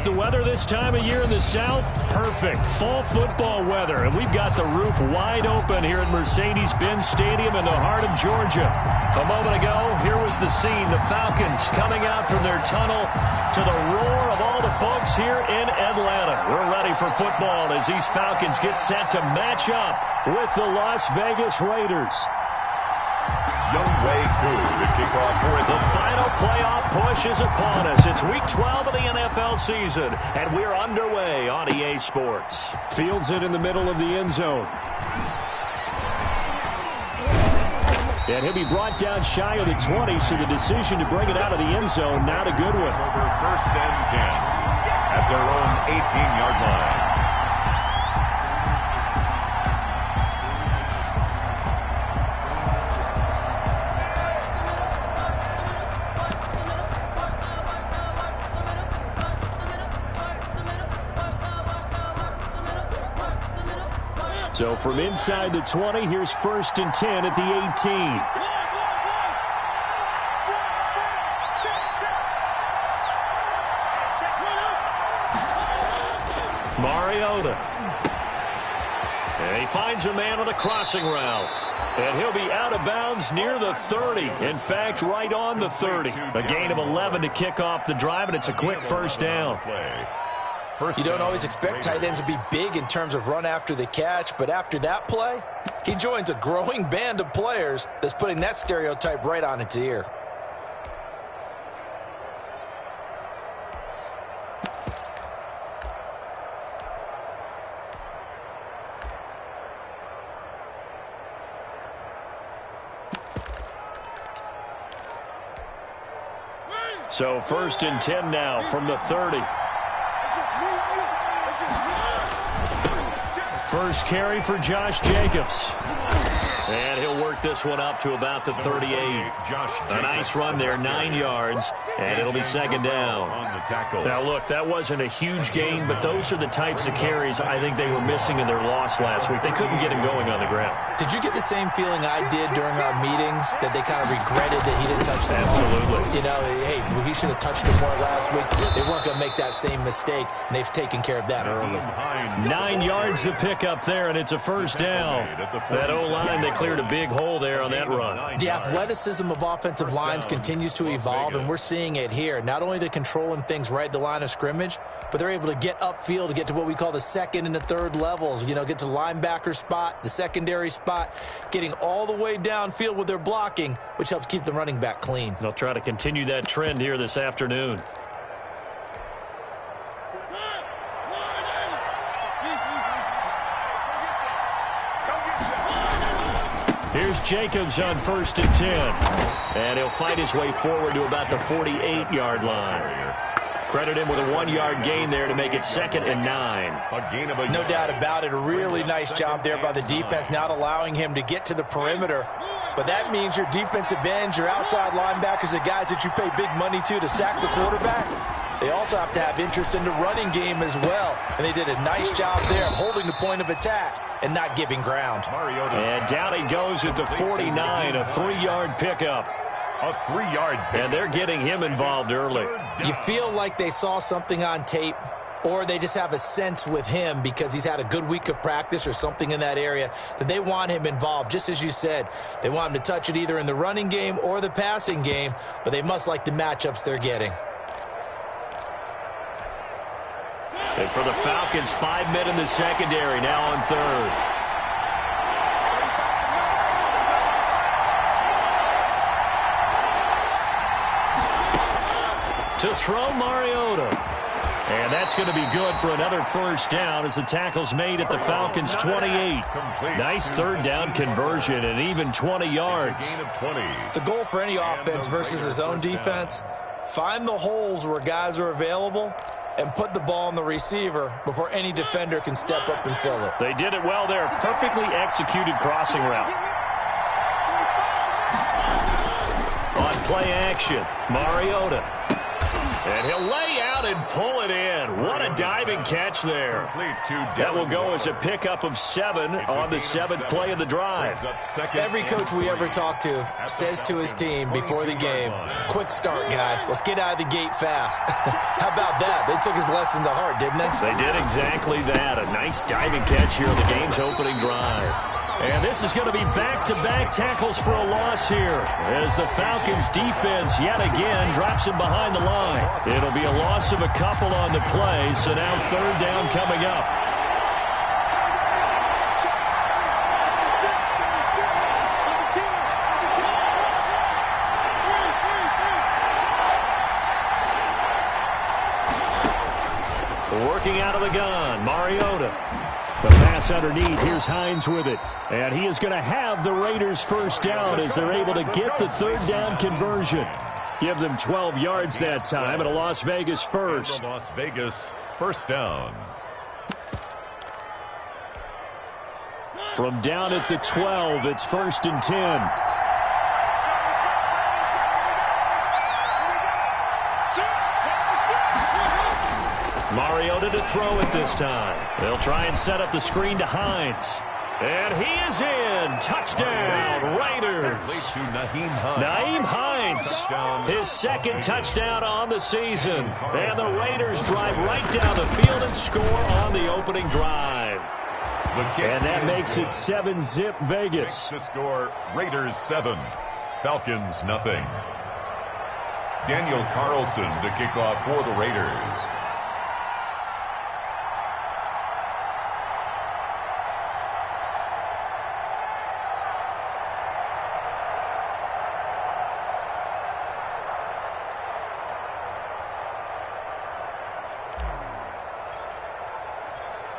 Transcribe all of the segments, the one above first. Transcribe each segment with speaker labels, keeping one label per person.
Speaker 1: The weather this time of year in the South, perfect. Fall football weather. And we've got the roof wide open here at Mercedes-Benz Stadium in the heart of Georgia. A moment ago, here was the scene. The Falcons coming out from their tunnel to the roar of all the folks here in Atlanta. We're ready for football as these Falcons get set to match up with the Las Vegas Raiders.
Speaker 2: Youngway Koo to kick off for
Speaker 1: the final playoff push is upon us. It's week 12 of the NFL season, and we're underway on EA Sports.
Speaker 3: Fields it in the middle of the end zone. And he'll be brought down shy of the 20, so the decision to bring it out of the end zone, not a good one.
Speaker 2: Over 1st and 10 at their own 18-yard line.
Speaker 3: So from inside the 20, here's 1st and 10 at the 18.
Speaker 1: Mariota. And he finds a man on the crossing route. And he'll be out of bounds near the 30. In fact, right on the 30. A gain of 11 to kick off the drive, and it's a quick first down.
Speaker 4: You don't always expect tight ends to be big in terms of run after the catch, but after that play, he joins a growing band of players that's putting that stereotype right on its ear.
Speaker 1: So 1st and 10 now from the 30. First carry for Josh Jacobs. And he'll work this one up to about the 38. A nice run there, 9 yards, and it'll be 2nd down. Now, look, that wasn't a huge gain, but those are the types of carries I think they were missing in their loss last week. They couldn't get him going on the ground.
Speaker 4: Did you get the same feeling I did during our meetings, that they kind of regretted that he didn't touch that?
Speaker 1: Absolutely.
Speaker 4: You know, hey, he should have touched it more last week. They weren't going to make that same mistake, and they've taken care of that early.
Speaker 1: 9 yards to pick up there, and it's a first down. That O-line, they cleared a big hole there on that run.
Speaker 4: The athleticism of offensive lines continues to evolve, and we're seeing it here. Not only they're controlling things right at the line of scrimmage, but they're able to get upfield to get to what we call the 2nd and the 3rd levels. You know, get to linebacker spot, the secondary spot, getting all the way downfield with their blocking, which helps keep the running back clean.
Speaker 1: They'll try to continue that trend here this afternoon. Here's Jacobs on 1st and 10. And he'll fight his way forward to about the 48-yard line. Credit him with a 1-yard gain there to make it 2nd and 9.
Speaker 4: No doubt about it. A really nice job there by the defense, not allowing him to get to the perimeter. But that means your defensive ends, your outside linebackers, the guys that you pay big money to sack the quarterback, they also have to have interest in the running game as well. And they did a nice job there of holding the point of attack and not giving ground.
Speaker 1: And down he goes at the 49, a 3-yard pickup.
Speaker 2: A 3-yard pick.
Speaker 1: And they're getting him involved early.
Speaker 4: You feel like they saw something on tape, or they just have a sense with him because he's had a good week of practice or something in that area that they want him involved. Just as you said, they want him to touch it either in the running game or the passing game, but they must like the matchups they're getting.
Speaker 1: And for the Falcons, 5 men in the secondary, now on 3rd. To throw Mariota. And that's going to be good for another first down as the tackle's made at the Falcons' 28. Nice 3rd down conversion and even 20 yards.
Speaker 4: The goal for any offense versus his own defense, find the holes where guys are available and put the ball on the receiver before any defender can step up and fill it.
Speaker 1: They did it well there. Perfectly executed crossing route. On play action, Mariota. And he'll lay out and pull it in. What a diving catch there. That will go as a pickup of 7 on the 7th play of the drive.
Speaker 4: Every coach we ever talk to says to his team before the game, quick start, guys. Let's get out of the gate fast. How about that? They took his lesson to heart, didn't they?
Speaker 1: They did exactly that. A nice diving catch here on the game's opening drive. And this is going to be back-to-back tackles for a loss here as the Falcons defense yet again drops him behind the line. It'll be a loss of a couple on the play, so now 3rd down coming up. Working out of the gun, Mariota. The pass underneath. Here's Hines with it. And he is going to have the Raiders first down as they're able to get the 3rd down conversion. Give them 12 yards that time and a Las Vegas first.
Speaker 2: Las Vegas first down.
Speaker 1: From down at the 12, it's 1st and 10. Mariota to throw it this time. They'll try and set up the screen to Hines. And he is in. Touchdown, Raiders. Nyheim Hines, his 2nd touchdown on the season. And the Raiders drive right down the field and score on the opening drive. And that makes it 7-zip Vegas.
Speaker 2: To score, Raiders 7, Falcons nothing. Daniel Carlson to kick off for the Raiders.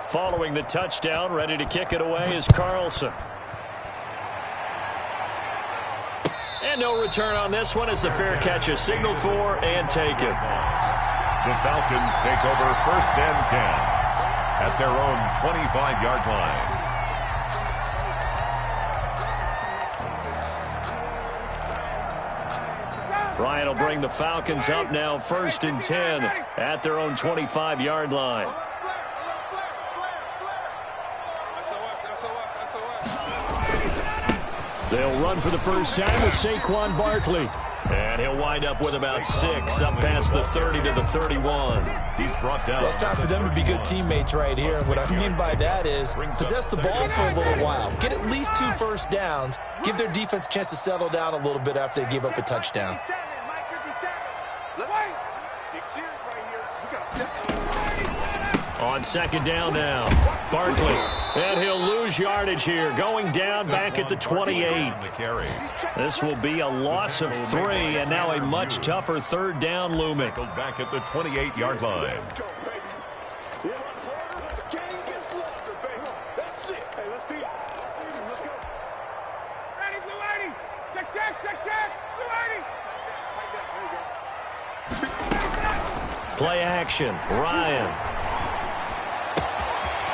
Speaker 1: Following the touchdown, ready to kick it away is Carlson. And no return on this one as the fair catch is signaled for and taken.
Speaker 2: The Falcons take over 1st and 10 at their own 25-yard line.
Speaker 1: Ryan will bring the Falcons up now 1st and 10 at their own 25-yard line. They'll run for the first time with Saquon Barkley. And he'll wind up with about 6 up past the 30 to the 31.
Speaker 2: He's brought down.
Speaker 4: Well, it's time for them to be good teammates right here. And what I mean by that is possess the ball for a little while. Get at least 2 first downs. Give their defense a chance to settle down a little bit after they give up a touchdown.
Speaker 1: On 2nd down now, Barkley. And he'll lose yardage here, going down back at the 28. This will be a loss of 3, and now a much tougher 3rd down looming.
Speaker 2: Back at the 28-yard line.
Speaker 1: Play action, Ryan.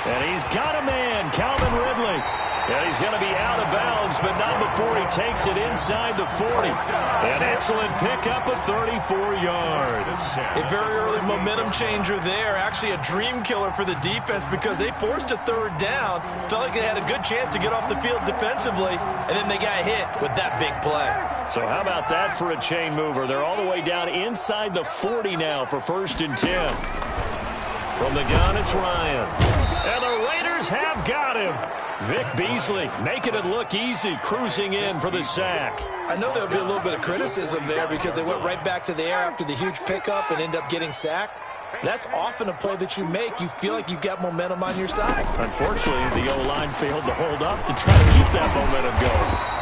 Speaker 1: And he's got a man, Calvin Ridley. And he's going to be out of bounds, but not before he takes it inside the 40. An excellent pickup of 34 yards.
Speaker 4: A very early momentum changer there. Actually a dream killer for the defense because they forced a 3rd down. Felt like they had a good chance to get off the field defensively, and then they got hit with that big play.
Speaker 1: So how about that for a chain mover? They're all the way down inside the 40 now for 1st and 10. From the gun, it's Ryan. And the Raiders have got him. Vic Beasley making it look easy, cruising in for the sack.
Speaker 4: I know there'll be a little bit of criticism there because they went right back to the air after the huge pickup and end up getting sacked. That's often a play that you make. You feel like you've got momentum on your side.
Speaker 1: Unfortunately, the O-line failed to hold up to try to keep that momentum going.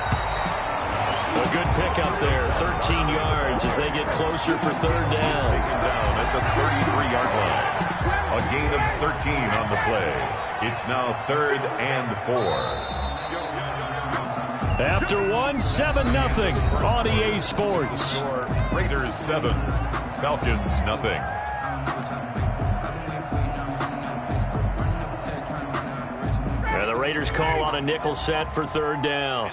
Speaker 1: A good pickup there, 13 yards as they get closer for 3rd down.
Speaker 2: Down at the 33-yard line. A gain of 13 on the play. It's now 3rd and 4.
Speaker 1: After 7-0 on EA Sports.
Speaker 2: Raiders 7, Falcons nothing.
Speaker 1: And the Raiders call on a nickel set for 3rd down.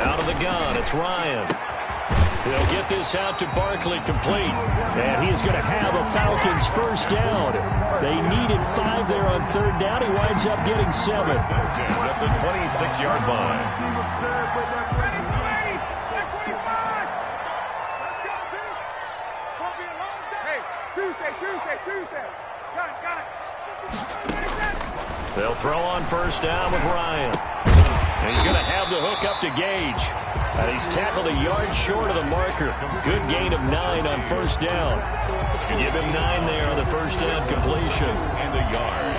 Speaker 1: Out of the gun, it's Ryan. He'll get this out to Barkley, complete. And he is going to have a Falcons first down. They needed 5 there on third down. He winds up getting 7.
Speaker 2: At the 26-yard line.
Speaker 5: Tuesday. Got it.
Speaker 1: They'll throw on first down with Ryan. And he's going to have the hook up to Gage. And he's tackled a yard short of the marker. Good gain of 9 on first down. Give him 9 there on the first down completion.
Speaker 2: And a yard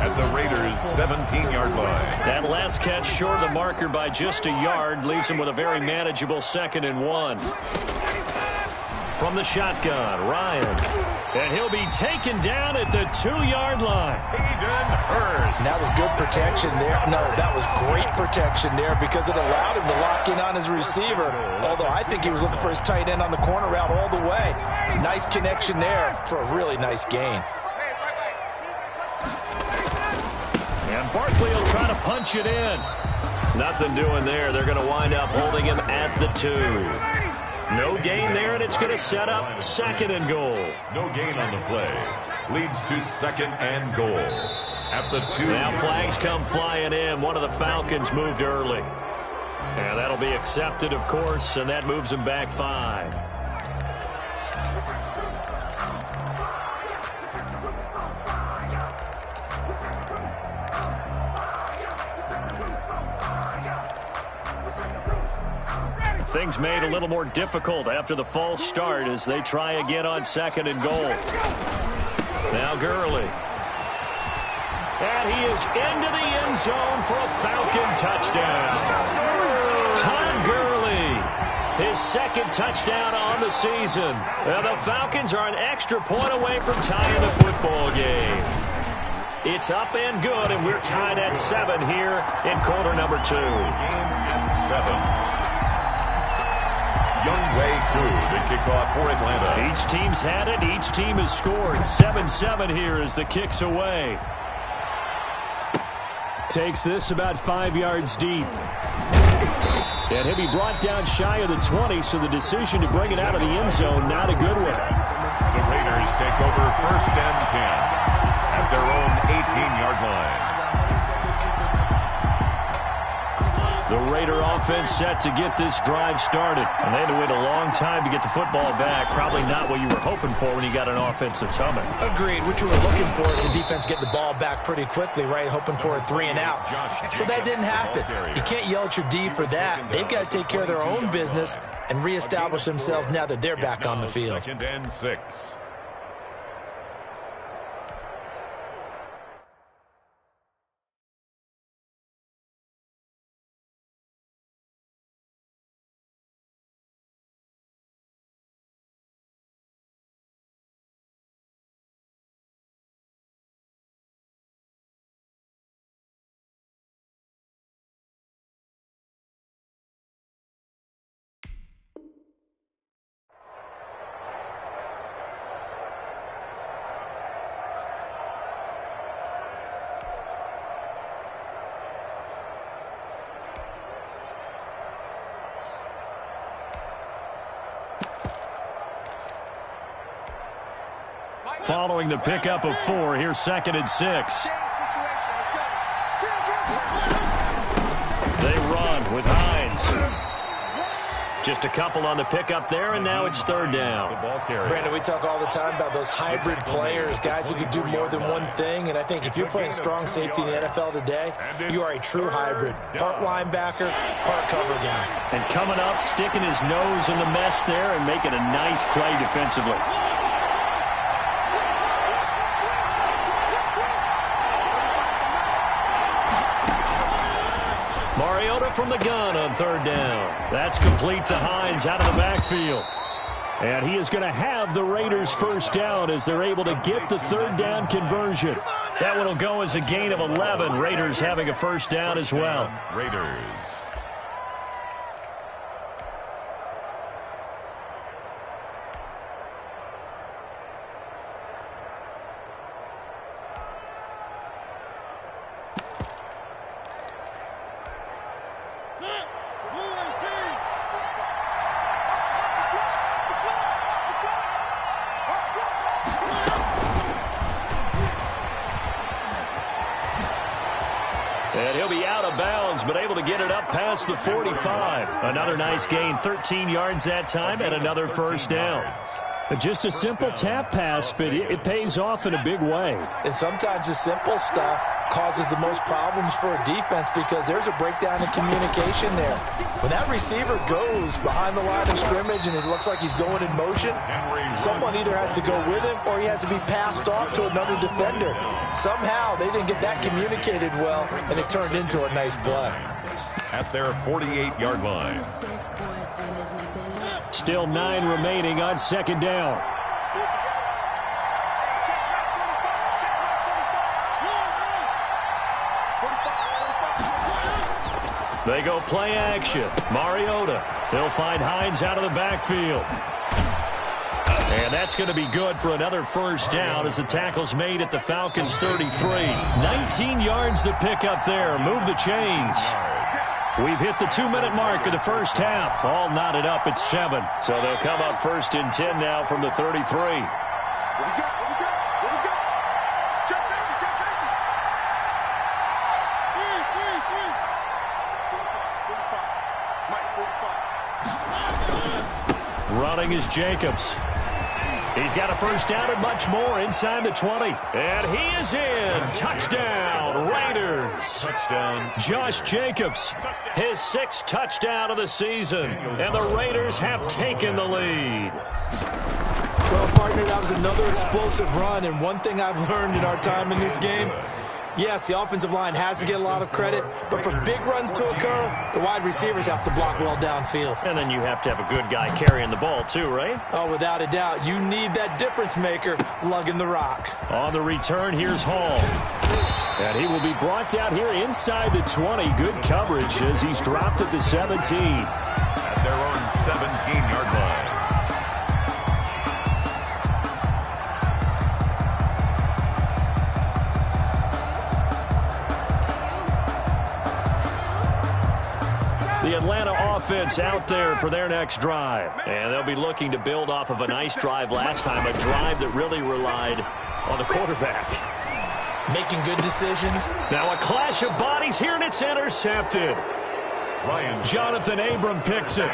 Speaker 2: at the Raiders' 17-yard line.
Speaker 1: That last catch short of the marker by just a yard leaves him with a very manageable 2nd and 1. From the shotgun, Ryan. And he'll be taken down at the 2-yard line.
Speaker 2: Hayden Hurst.
Speaker 4: And that was good protection there. No, that was great protection there because it allowed him to lock in on his receiver. Although I think he was looking for his tight end on the corner route all the way. Nice connection there for a really nice gain.
Speaker 1: And Barkley will try to punch it in. Nothing doing there. They're going to wind up holding him at the 2. No gain there, and it's going to set up 2nd and goal.
Speaker 2: No gain on the play. Leads to 2nd and goal. At the 2.
Speaker 1: Now flags come flying in. One of the Falcons moved early. And that'll be accepted, of course, and that moves them back 5. Things made a little more difficult after the false start as they try again on 2nd and goal. Now Gurley. And he is into the end zone for a Falcon touchdown. Todd Gurley, his 2nd touchdown on the season. And the Falcons are an extra point away from tying the football game. It's up and good, and we're tied at 7 here in quarter number 2.
Speaker 2: Game at 7. Youngway Koo, the kickoff for Atlanta.
Speaker 1: Each team's had it. Each team has scored. 7-7 here as the kick's away. Takes this about 5 yards deep. And he'll be brought down shy of the 20, so the decision to bring it out of the end zone, not a good one.
Speaker 2: The Raiders take over 1st and 10 at their own 18-yard line.
Speaker 1: The Raider offense set to get this drive started. And they had to wait a long time to get the football back. Probably not what you were hoping for when you got an offense that's humming.
Speaker 4: Agreed. What you were looking for is the defense getting the ball back pretty quickly, right? Hoping for a 3 and out. So that didn't happen. You can't yell at your D for that. They've got to take care of their own business and reestablish themselves now that they're back on the field.
Speaker 2: 2nd and 6.
Speaker 1: Following the pickup of 4, here's 2nd and 6. They run with Hines. Just a couple on the pickup there, and now it's 3rd down.
Speaker 4: Brandon, we talk all the time about those hybrid players, guys who can do more than one thing, and I think if you're playing strong safety in the NFL today, you are a true hybrid. Part linebacker, part cover guy.
Speaker 1: And coming up, sticking his nose in the mess there and making a nice play defensively. From the gun on 3rd down. That's complete to Hines out of the backfield. And he is going to have the Raiders first down as they're able to get the 3rd down conversion. That one will go as a gain of 11. Raiders having a first down as well.
Speaker 2: Raiders.
Speaker 1: And he'll be out of bounds, but able to get it up past the 45. Another nice gain, 13 yards that time, and another first down.
Speaker 3: Just a simple tap pass, but it pays off in a big way.
Speaker 4: And sometimes the simple stuff causes the most problems for a defense because there's a breakdown in communication there. When that receiver goes behind the line of scrimmage and it looks like he's going in motion, someone either has to go with him or he has to be passed off to another defender. Somehow they didn't get that communicated well, and it turned into a nice play.
Speaker 2: At their 48-yard line.
Speaker 3: Still 9 remaining on second down.
Speaker 1: They go play action. Mariota. He'll find Hines out of the backfield. And that's going to be good for another first down as the tackle's made at the Falcons' 33. 19 yards to pick up there. Move the chains. We've hit the 2-minute mark of the first half. All knotted up at 7. So they'll come up first and 10 now from the 33. Running is Jacobs. He's got a first down and much more inside the 20. And he is in. Touchdown, Raiders.
Speaker 2: Touchdown.
Speaker 1: Josh Jacobs, his 6th touchdown of the season. And the Raiders have taken the lead.
Speaker 4: Well, partner, that was another explosive run. And one thing I've learned in our time in this game, yes, the offensive line has to get a lot of credit, but for big runs to occur, the wide receivers have to block well downfield.
Speaker 1: And then you have to have a good guy carrying the ball too, right?
Speaker 4: Oh, without a doubt. You need that difference maker lugging the rock.
Speaker 1: On the return, here's Hall. And he will be brought down here inside the 20. Good coverage as he's dropped at the 17.
Speaker 2: At their own 17-yard line.
Speaker 1: The Atlanta offense out there for their next drive. And they'll be looking to build off of a nice drive last time, a drive that really relied on the quarterback.
Speaker 4: Making good decisions.
Speaker 1: Now a clash of bodies here, and it's intercepted. Jonathan Abram picks it.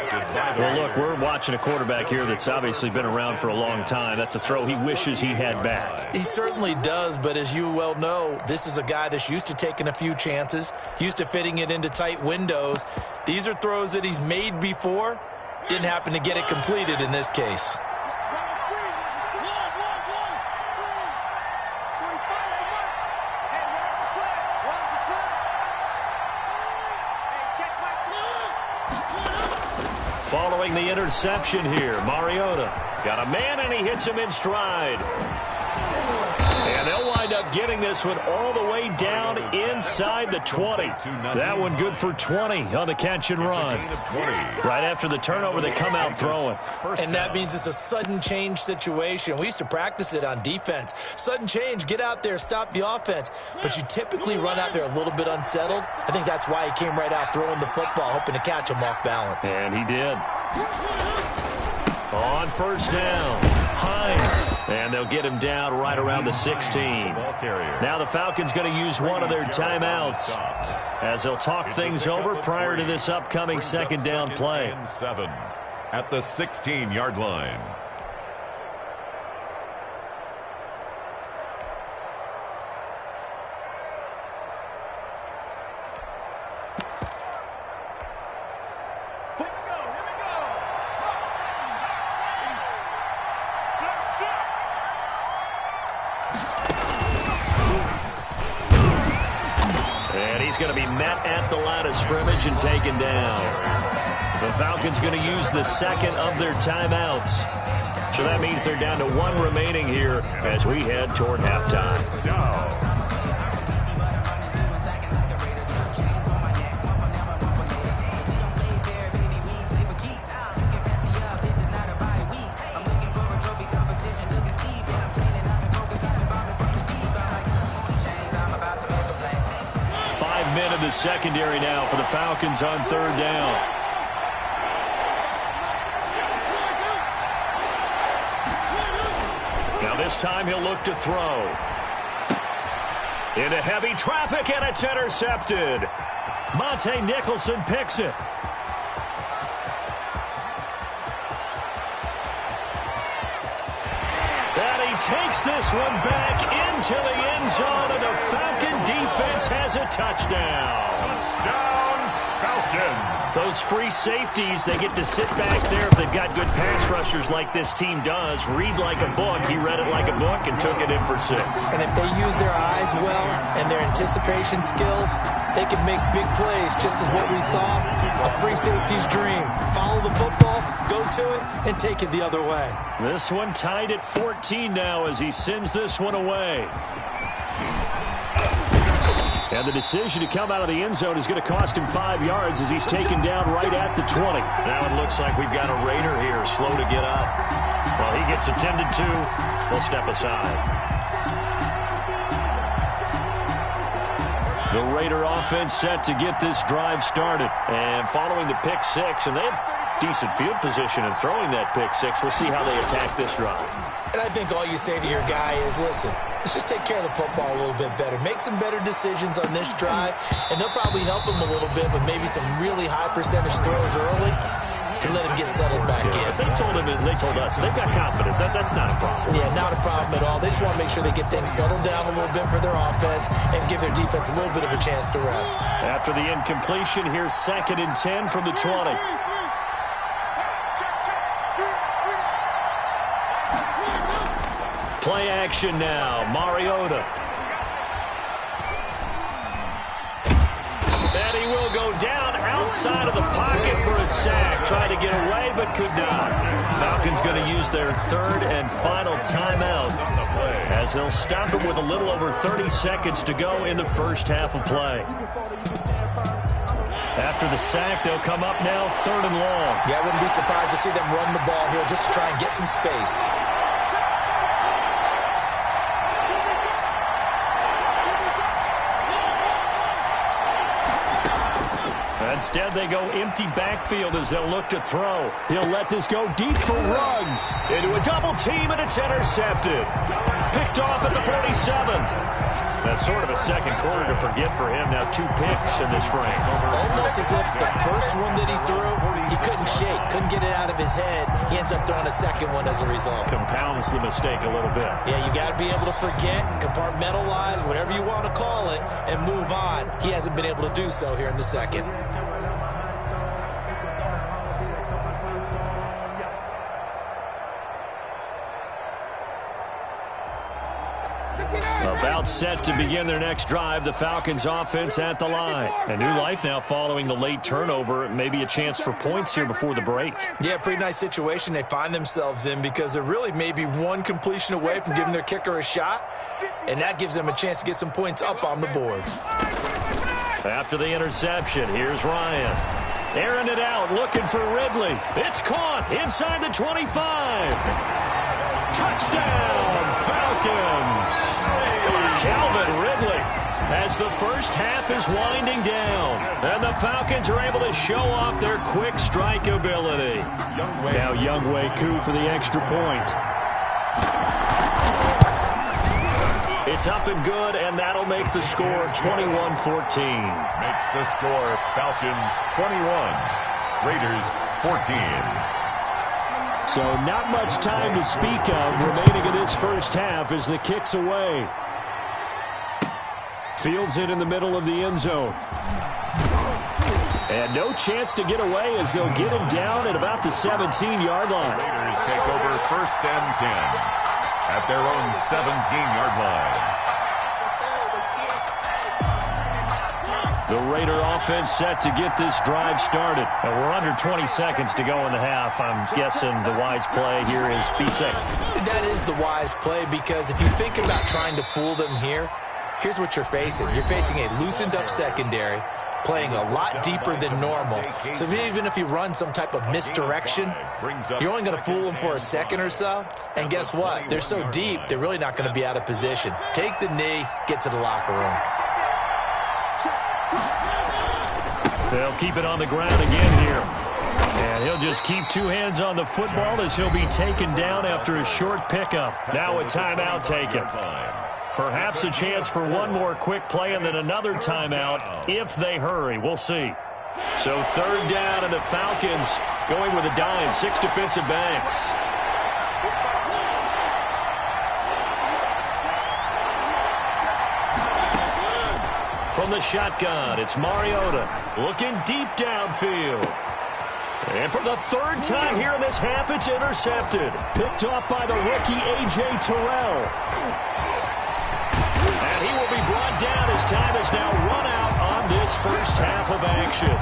Speaker 1: Well, look, we're watching a quarterback here that's obviously been around for a long time. That's a throw he wishes he had back.
Speaker 4: He certainly does, but as you well know, this is a guy that's used to taking a few chances, used to fitting it into tight windows. These are throws that he's made before. Didn't happen to get it completed in this case.
Speaker 1: Following the interception here, Mariota got a man, and he hits him in stride. And they'll wind up getting this one all the way down inside the 20. That one good for 20 on the catch and run. Right after the turnover, they come out throwing.
Speaker 4: And that means it's a sudden change situation. We used to practice it on defense. Sudden change, get out there, stop the offense. But you typically run out there a little bit unsettled. I think that's why he came right out throwing the football, hoping to catch him off balance.
Speaker 1: And he did. On first down, Hines. And they'll get him down right around the 16. Now the Falcons going to use one of their timeouts as they'll talk things over prior to this upcoming second down play.
Speaker 2: 7 at the 16-yard line.
Speaker 1: He's going to be met at the line of scrimmage and taken down. The Falcons going to use the second of their timeouts. So that means they're down to 1 remaining here as we head toward halftime. Men in the secondary now for the Falcons on third down. Now this time he'll look to throw. Into heavy traffic, and it's intercepted. Monte Nicholson picks it. And he takes this one back into the end zone, and the Falcon defense has a touchdown.
Speaker 2: Touchdown, Falcons.
Speaker 1: Those free safeties, they get to sit back there if they've got good pass rushers like this team does. Read like a book. He read it like a book and took it in for 6.
Speaker 4: And if they use their eyes well and their anticipation skills, they can make big plays, just as what we saw. A free safety's dream. Follow the football, go to it, and take it the other way.
Speaker 1: This one tied at 14 now as he sends this one away. And the decision to come out of the end zone is going to cost him 5 yards as he's taken down right at the 20. Now it looks like we've got a Raider here, slow to get up. Well, he gets attended to. We'll step aside. The Raider offense set to get this drive started. And following the pick 6, and they have decent field position in throwing that pick 6. We'll see how they attack this drive.
Speaker 4: And I think all you say to your guy is, listen, let's just take care of the football a little bit better. Make some better decisions on this drive, and they'll probably help him a little bit with maybe some really high percentage throws early to let him get settled back in.
Speaker 1: They told him, they told us, they've got confidence. That's not a problem.
Speaker 4: Yeah, not a problem at all. They just want to make sure they get things settled down a little bit for their offense and give their defense a little bit of a chance to rest.
Speaker 1: After the incompletion, here's 2nd and 10 from the 20. Play action now. Mariota. And he will go down outside of the pocket for a sack. Tried to get away, but could not. Falcons going to use their 3rd and final timeout as they'll stop him with a little over 30 seconds to go in the first half of play. After the sack, they'll come up now 3rd and long.
Speaker 4: Yeah, I wouldn't be surprised to see them run the ball here just to try and get some space.
Speaker 1: Instead, they go empty backfield as they'll look to throw. He'll let this go deep for Ruggs. Into a double team, and it's intercepted. Picked off at the 47. That's sort of a second quarter to forget for him. Now 2 picks in this frame.
Speaker 4: Almost as if the first one that he threw, he couldn't shake, couldn't get it out of his head. He ends up throwing a second one as a result.
Speaker 1: Compounds the mistake a little bit.
Speaker 4: Yeah, you got to be able to forget, compartmentalize, whatever you want to call it, and move on. He hasn't been able to do so here in the second.
Speaker 1: About set to begin their next drive, the Falcons offense at the line. A new life now following the late turnover. Maybe a chance for points here before the break.
Speaker 4: Yeah, pretty nice situation they find themselves in because they're really maybe one completion away from giving their kicker a shot, and that gives them a chance to get some points up on the board.
Speaker 1: After the interception, here's Ryan. Airing it out, looking for Ridley. It's caught inside the 25. Touchdown, Falcons. Calvin Ridley as the first half is winding down. And the Falcons are able to show off their quick strike ability. Now Younghoe Koo for the extra point. It's up and good, and that'll make the score 21-14.
Speaker 2: Makes the score Falcons 21, Raiders 14.
Speaker 3: So not much time to speak of remaining in this first half as the kick's away. Fields it in the middle of the end zone. And no chance to get away as they'll get him down at about the 17-yard line.
Speaker 2: Raiders take over 1st and 10 at their own 17-yard line.
Speaker 1: The Raider offense set to get this drive started. And we're under 20 seconds to go in the half. I'm guessing the wise play here is be safe.
Speaker 4: That is the wise play because if you think about trying to fool them here, here's what you're facing. You're facing a loosened up secondary, playing a lot deeper than normal. So even if you run some type of misdirection, you're only going to fool them for a second or so. And guess what? They're so deep, they're really not going to be out of position. Take the knee, get to the locker room.
Speaker 1: They'll keep it on the ground again here. And he'll just keep 2 hands on the football as he'll be taken down after a short pickup. Now a timeout taken. Perhaps a chance for one more quick play and then another timeout if they hurry. We'll see. So third down, and the Falcons going with a dime, 6 defensive backs. From the shotgun, it's Mariota looking deep downfield. And for the third time here in this half, it's intercepted. Picked off by the rookie A.J. Terrell. And he will be brought down as time is now run out on this first half of action.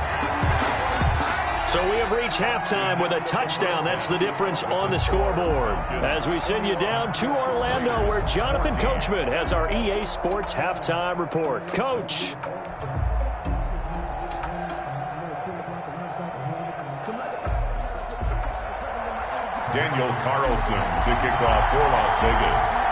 Speaker 1: So we have reached halftime with a touchdown. That's the difference on the scoreboard. As we send you down to Orlando, where Jonathan Coachman has our EA Sports Halftime Report. Coach.
Speaker 2: Daniel Carlson to kick off for Las Vegas.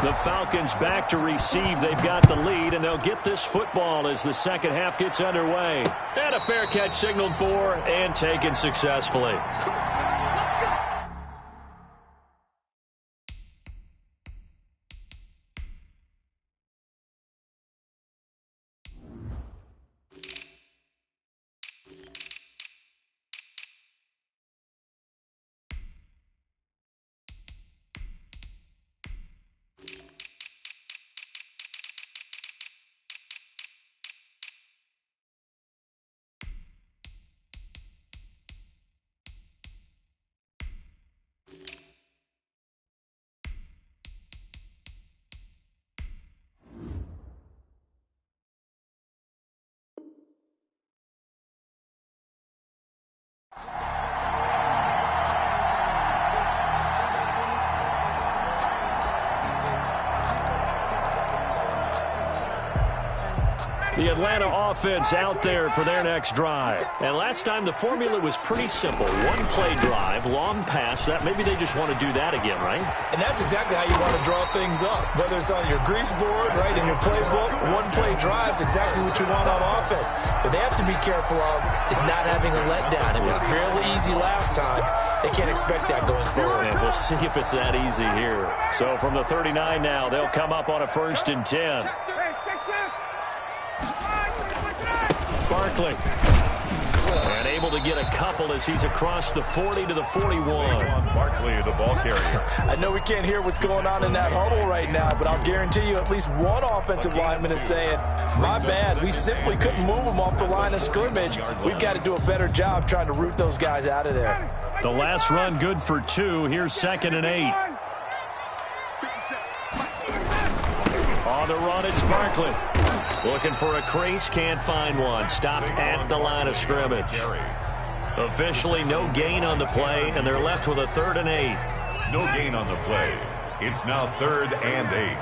Speaker 1: The Falcons back to receive. They've got the lead, and they'll get this football as the second half gets underway. And a fair catch signaled for and taken successfully. The Atlanta offense out there for their next drive. And last time the formula was pretty simple. One play drive, long pass. That maybe they just want to do that again, right?
Speaker 4: And that's exactly how you want to draw things up. Whether it's on your grease board, right, in your playbook, one play drive is exactly what you want on offense. What they have to be careful of is not having a letdown. It was fairly easy last time. They can't expect that going forward.
Speaker 1: And we'll see if it's that easy here. So from the 39 now, they'll come up on a 1st and 10. Barkley. And able to get a couple as he's across the 40 to the 41.
Speaker 2: Barkley, the ball carrier.
Speaker 4: I know we can't hear what's going on in that huddle right now, but I'll guarantee you at least one offensive lineman is saying, my bad, we simply couldn't move them off the line of scrimmage. We've got to do a better job trying to root those guys out of there.
Speaker 1: The last run good for 2. Here's 2nd and 8. On the run, it's Barkley. Looking for a crease, can't find one. Stopped at the line of scrimmage. Officially no gain on the play, and they're left with a 3rd and 8.
Speaker 2: No gain on the play. It's now 3rd and 8.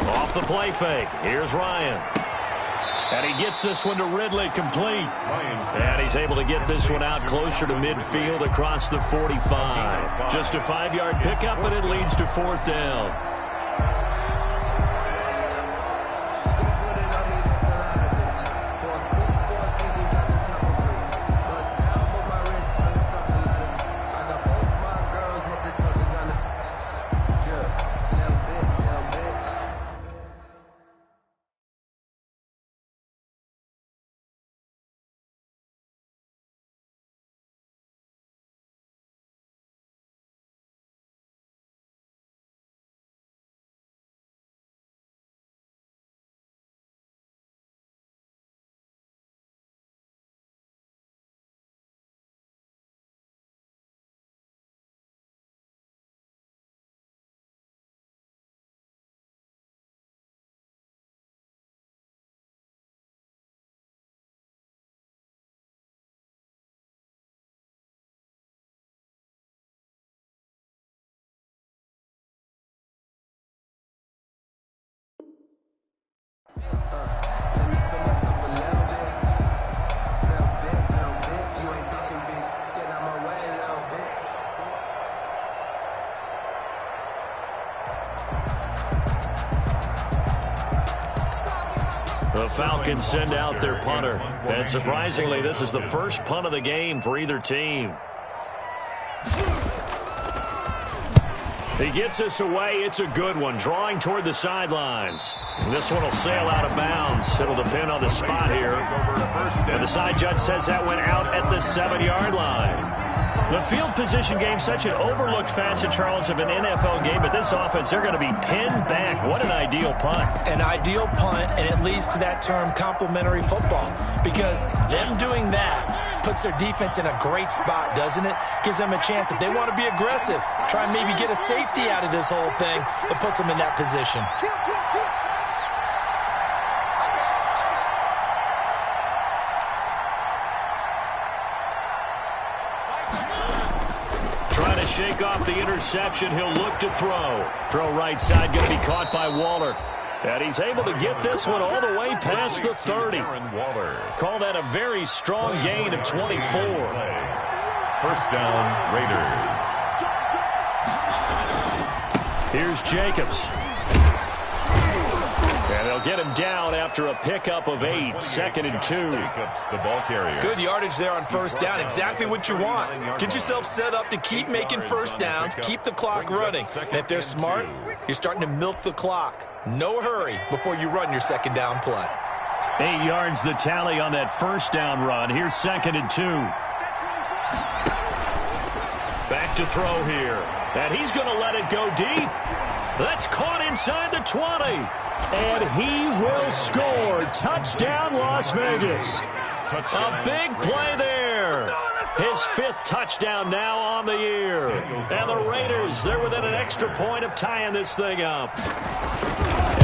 Speaker 1: Off the play fake. Here's Ryan. And he gets this one to Ridley, complete. And he's able to get this one out closer to midfield across the 45. Just a 5-yard pickup, and it leads to 4th down. Falcons send out their punter. And surprisingly, this is the first punt of the game for either team. He gets this away. It's a good one. Drawing toward the sidelines. This one will sail out of bounds. It'll depend on the spot here. And the side judge says that went out at the 7-yard line. The field position game, such an overlooked facet, Charles, of an NFL game. But this offense, they're going to be pinned back. What an ideal punt.
Speaker 4: An ideal punt, and it leads to that term complementary football. Because them doing that puts their defense in a great spot, doesn't it? Gives them a chance. If they want to be aggressive, try and maybe get a safety out of this whole thing, it puts them in that position.
Speaker 1: Trying to shake off the interception. He'll look to throw. Throw right side, going to be caught by Waller. And he's able to get this one all the way past the 30. Call that a very strong gain of 24.
Speaker 2: First down, Raiders.
Speaker 1: Here's Jacobs. And they'll get him down after a pickup of 8. 2nd and 2.
Speaker 2: Jacobs, the ball carrier.
Speaker 4: Good yardage there on first down. Exactly what you want. Get yourself set up to keep making first downs. Keep the clock running. And if they're smart, you're starting to milk the clock. No hurry before you run your second down play.
Speaker 1: 8 yards the tally on that first down run. Here's 2nd and 2. Back to throw here. And he's going to let it go deep. That's caught inside the 20. And he will score. Touchdown, Las Vegas. A big play there. His 5th touchdown now on the year. And the Raiders, they're within an extra point of tying this thing up.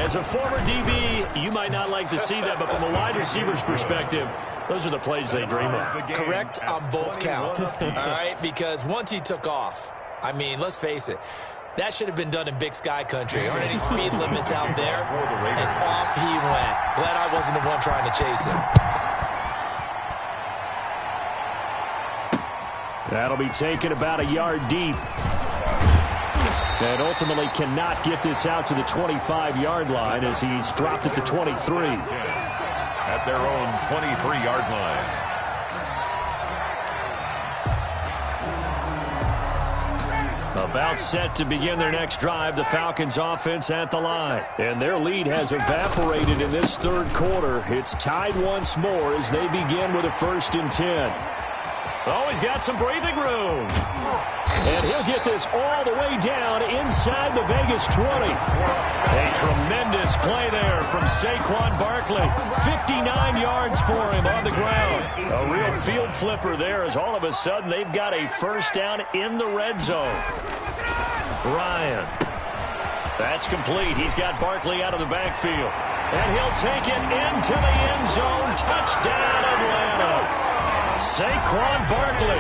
Speaker 1: As a former DB, you might not like to see that, but from a wide receiver's perspective, those are the plays they dream of.
Speaker 4: Correct on both counts. All right, because once he took off, I mean, let's face it, that should have been done in Big Sky Country. There aren't any speed limits out there, and off he went. Glad I wasn't the one trying to chase him.
Speaker 1: That'll be taken about a yard deep. And ultimately cannot get this out to the 25-yard line as he's dropped at the 23.
Speaker 2: At their own 23-yard line.
Speaker 1: About set to begin their next drive, the Falcons offense at the line. And their lead has evaporated in this third quarter. It's tied once more as they begin with a 1st and 10. Oh, he's got some breathing room. And he'll get this all the way down inside the Vegas 20. A tremendous play there from Saquon Barkley. 59 yards for him on the ground. A real field flipper there as all of a sudden they've got a first down in the red zone. Ryan. That's complete. He's got Barkley out of the backfield. And he'll take it into the end zone. Touchdown, Atlanta. Saquon Barkley,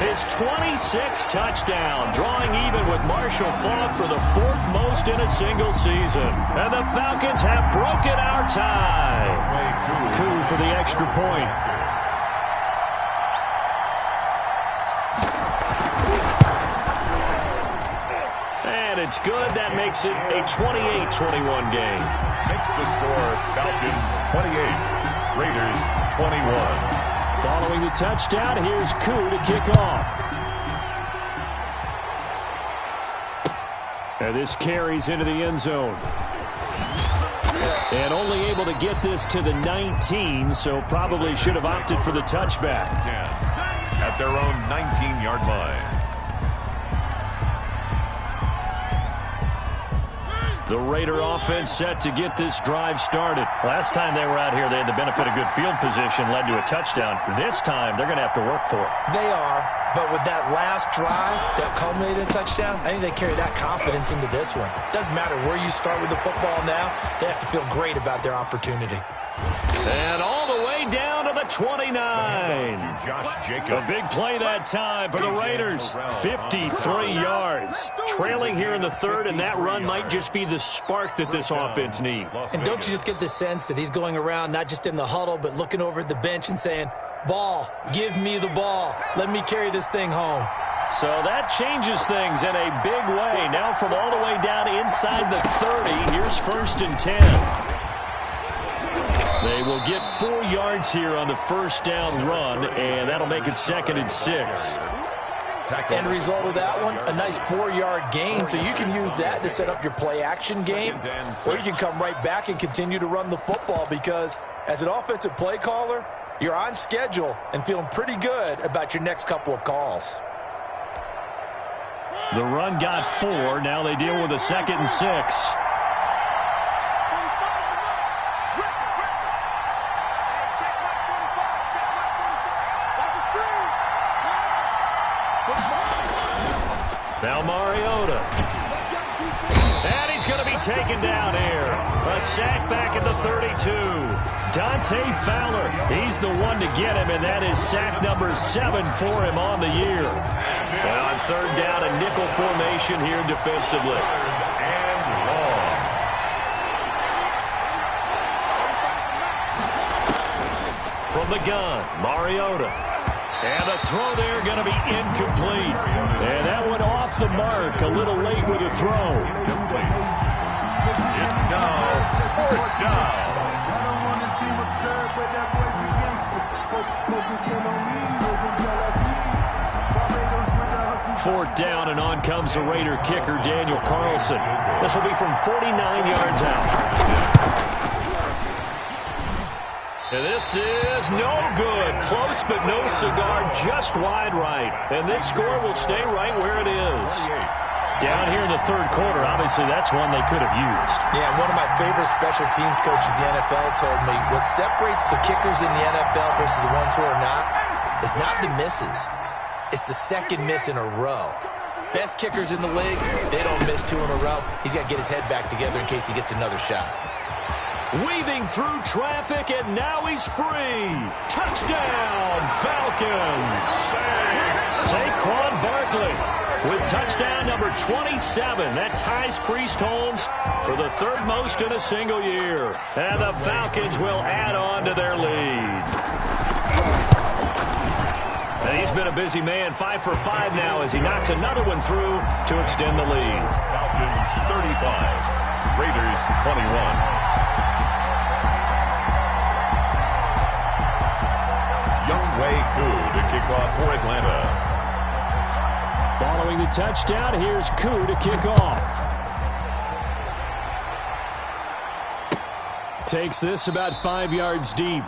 Speaker 1: his 26th touchdown, drawing even with Marshall Faulk for the 4th most in a single season. And the Falcons have broken our tie. Coup for the extra point. And it's good. That makes it a 28-21 game.
Speaker 2: Makes the score Falcons 28, Raiders 21.
Speaker 1: Following the touchdown, here's Koo to kick off. And this carries into the end zone. And only able to get this to the 19, so probably should have opted for the touchback.
Speaker 2: At their own 19-yard line.
Speaker 1: The Raider offense set to get this drive started. Last time they were out here, they had the benefit of good field position, led to a touchdown. This time, they're going to have to work for it.
Speaker 4: They are, but with that last drive that culminated in a touchdown, I think they carry that confidence into this one. Doesn't matter where you start with the football now, they have to feel great about their opportunity.
Speaker 1: And all the way down to the 29. A big play that time for the Raiders. 53 yards. Trailing here in the 3rd, and that run might just be the spark that this offense needs.
Speaker 4: And don't you just get the sense that he's going around, not just in the huddle, but looking over at the bench and saying, ball, give me the ball. Let me carry this thing home.
Speaker 1: So that changes things in a big way. Now from all the way down inside the 30, here's 1st and 10. They will get 4 yards here on the first down run, and that'll make it 2nd and 6.
Speaker 4: End result of that one, a nice 4-yard gain, so you can use that to set up your play-action game, or you can come right back and continue to run the football because as an offensive play caller, you're on schedule and feeling pretty good about your next couple of calls.
Speaker 1: The run got 4. Now they deal with a 2nd and 6. Now Mariota. And he's going to be taken down here. A sack back at the 32. Dante Fowler, he's the one to get him, and that is sack number 7 for him on the year. And on 3rd down, a nickel formation here defensively.
Speaker 2: And long.
Speaker 1: From the gun, Mariota. And the throw there going to be incomplete. And that went off the mark a little late with the throw.
Speaker 2: It's now 4th down.
Speaker 1: 4th down, and on comes the Raider kicker, Daniel Carlson. This will be from 49 yards out. And this is no good. Close but no cigar, just wide right. And this score will stay right where it is. Down here in the 3rd quarter, obviously that's one they could have used.
Speaker 4: Yeah, one of my favorite special teams coaches in the NFL told me what separates the kickers in the NFL versus the ones who are not is not the misses. It's the 2nd miss in a row. Best kickers in the league, they don't miss 2 in a row. He's got to get his head back together in case he gets another shot.
Speaker 1: Weaving through traffic, and now he's free. Touchdown, Falcons. Saquon Barkley with touchdown number 27. That ties Priest Holmes for the 3rd most in a single year. And the Falcons will add on to their lead. And he's been a busy man, 5 for 5 now as he knocks another one through to extend the lead.
Speaker 2: Falcons 35, Raiders 21. Younghoe Koo to kick off for Atlanta.
Speaker 3: Following the touchdown, here's Koo to kick off. Takes this about 5 yards deep.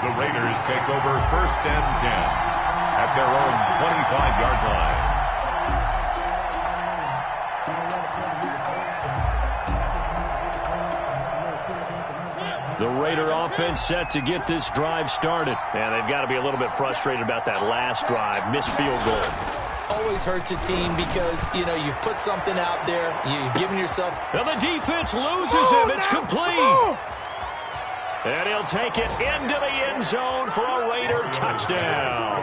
Speaker 2: The Raiders take over 1st and 10 at their own 25-yard line.
Speaker 1: The Raider offense set to get this drive started. And they've got to be a little bit frustrated about that last drive. Missed field goal.
Speaker 4: Always hurts a team because, you know, you've put something out there. You've given yourself...
Speaker 1: And the defense loses him. It's complete. And he'll take it into the end zone for a Raider touchdown.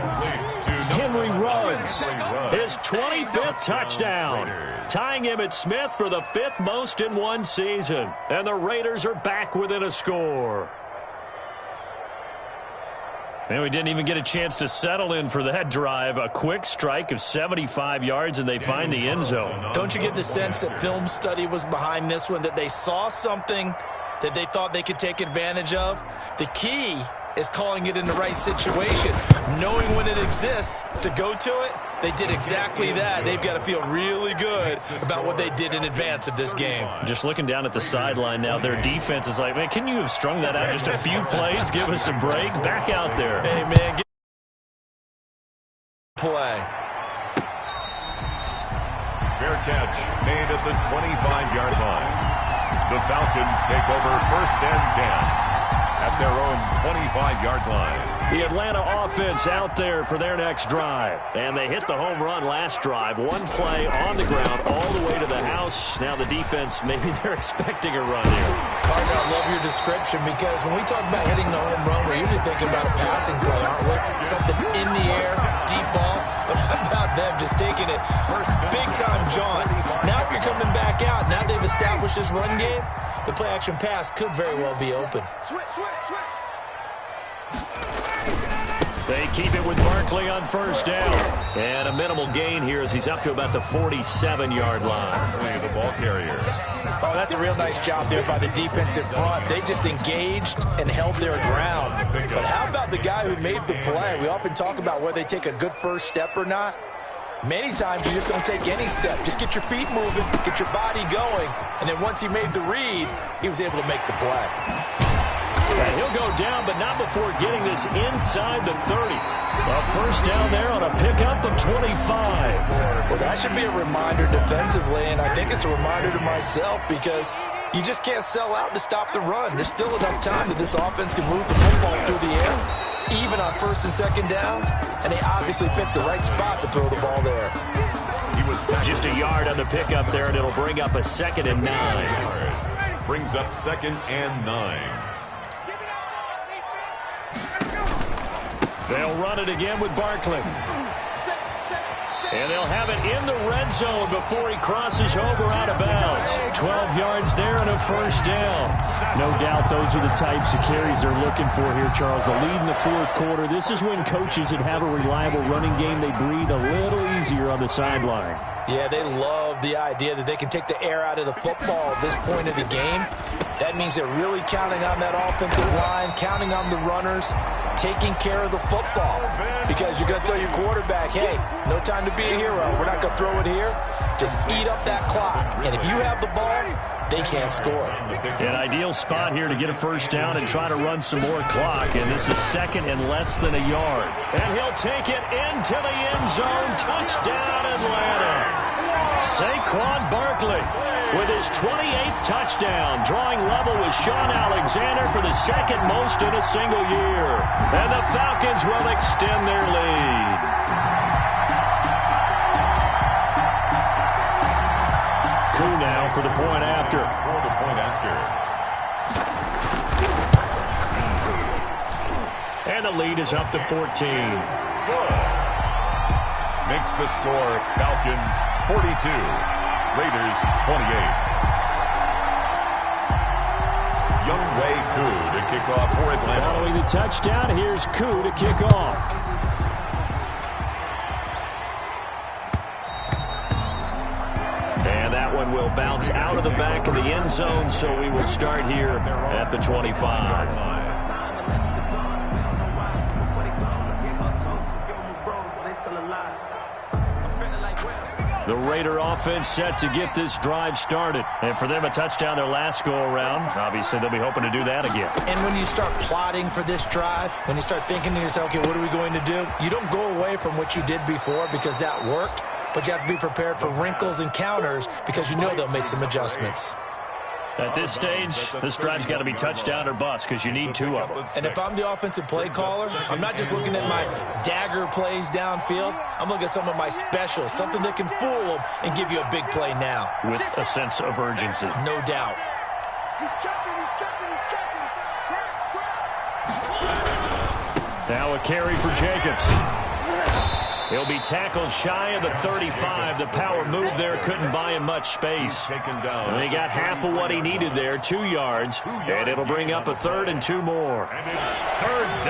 Speaker 1: Henry Ruggs, his 25th touchdown, tying Emmitt Smith for the 5th most in one season. And the Raiders are back within a score. And we didn't even get a chance to settle in for that drive. A quick strike of 75 yards, and they find the end zone.
Speaker 4: Don't you get the sense that film study was behind this one, that they saw something that they thought they could take advantage of? The key is calling it in the right situation, knowing when it exists to go to it. They did exactly that. They've got to feel really good about what they did in advance of this game.
Speaker 1: Just looking down at the sideline now, their defense is like, man, can you have strung that out just a few plays? Give us a break. Back out there.
Speaker 4: Hey, man, get play.
Speaker 2: Fair catch made at the 25-yard line. The Falcons take over 1st and 10 at their own 25-yard line.
Speaker 1: The Atlanta offense out there for their next drive. And they hit the home run last drive. One play on the ground all the way to the house. Now the defense, maybe they're expecting a run here.
Speaker 4: Carter, I love your description because when we talk about hitting the home run, we're usually thinking about a passing play, aren't we? Something in the air, deep ball. But how about them just taking it big-time jaunt? Now if you're coming back out, now they've established this run game, the play-action pass could very well be open.
Speaker 1: They keep it with Barkley on first down. And a minimal gain here as he's up to about the 47-yard line.
Speaker 2: The ball carrier.
Speaker 4: Oh, that's a real nice job there by the defensive front. They just engaged and held their ground. But how about the guy who made the play? We often talk about whether they take a good first step or not. Many times you just don't take any step. Just get your feet moving, get your body going, and then once he made the read, he was able to make the play.
Speaker 1: And he'll go down, but not before getting this inside the 30. A first down there on a pickup of 25.
Speaker 4: Well, that should be a reminder defensively, and I think it's a reminder to myself because you just can't sell out to stop the run. There's still enough time that this offense can move the football through the air, even on first and second downs, and they obviously picked the right spot to throw the ball there.
Speaker 2: He was
Speaker 1: just a yard on the pickup there, and it'll bring up a 2nd and 9.
Speaker 2: Brings up 2nd and 9.
Speaker 1: They'll run it again with Barkley. And they'll have it in the red zone before he crosses over out of bounds. 12 yards there and a first down. No doubt those are the types of carries they're looking for here, Charles. The lead in the fourth quarter. This is when coaches that have a reliable running game, they breathe a little easier on the sideline.
Speaker 4: Yeah, they love the idea that they can take the air out of the football at this point of the game. That means they're really counting on that offensive line, counting on the runners, taking care of the football. Because you're going to tell your quarterback, hey, no time to be a hero. We're not going to throw it here. Just eat up that clock. And if you have the ball, they can't score.
Speaker 1: An ideal spot here to get a first down and try to run some more clock. And this is 2nd and less than a yard. And he'll take it into the end zone. Touchdown, Atlanta. Saquon Barkley with his 28th touchdown, drawing level with Sean Alexander for the 2nd most in a single year. And the Falcons will extend their lead. Koo now for the point after. And the lead is up to 14.
Speaker 2: Makes the score Falcons 42, Raiders 28. Younghoe Koo to kick off for Atlanta.
Speaker 1: Following the touchdown, here's Koo to kick off. And that one will bounce out of the back of the end zone, so we will start here at the 25. The Raider offense set to get this drive started. And for them, a touchdown their last go-around. Obviously, they'll be hoping to do that again.
Speaker 4: And when you start plotting for this drive, when you start thinking to yourself, okay, what are we going to do? You don't go away from what you did before because that worked, but you have to be prepared for wrinkles and counters because you know they'll make some adjustments.
Speaker 1: At this stage, this drive's got to be touchdown or bust because you need 2 of them.
Speaker 4: And if I'm the offensive play caller, I'm not just looking at my dagger plays downfield. I'm looking at some of my specials, something that can fool them and give you a big play now.
Speaker 1: With a sense of urgency.
Speaker 4: No doubt.
Speaker 5: He's checking.
Speaker 1: Now a carry for Jacobs. He'll be tackled shy of the 35. The power move there couldn't buy him much space. And he got half of what he needed there, 2 yards. And it'll bring up a 3rd and 2 more.
Speaker 2: And it's 3rd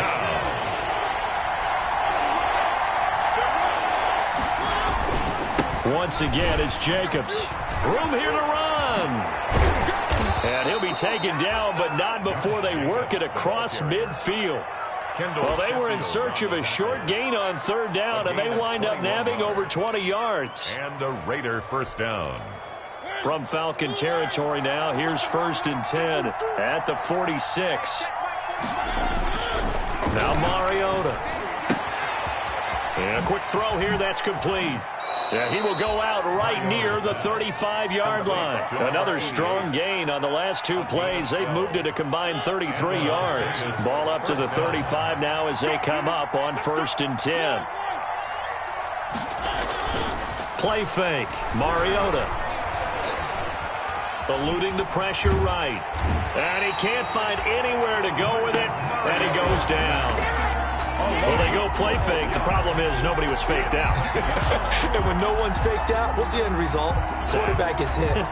Speaker 2: down.
Speaker 1: Once again, it's Jacobs. Room here to run. And he'll be taken down, but not before they work it across midfield. Well, they were in search of a short gain on 3rd down, and they wind up nabbing over 20 yards.
Speaker 2: And a Raider first down.
Speaker 1: From Falcon territory now, here's 1st and 10 at the 46. Now Mariota. And a quick throw here, that's complete. Yeah, he will go out right near the 35-yard line. Another strong gain on the last 2 plays. They've moved it a combined 33 yards. Ball up to the 35 now as they come up on 1st and 10. Play fake. Mariota. Eluding the pressure right. And he can't find anywhere to go with it. And he goes down. Well, they go play fake. The problem is nobody was faked out.
Speaker 4: And when no one's faked out, what's the end result? Quarterback gets hit.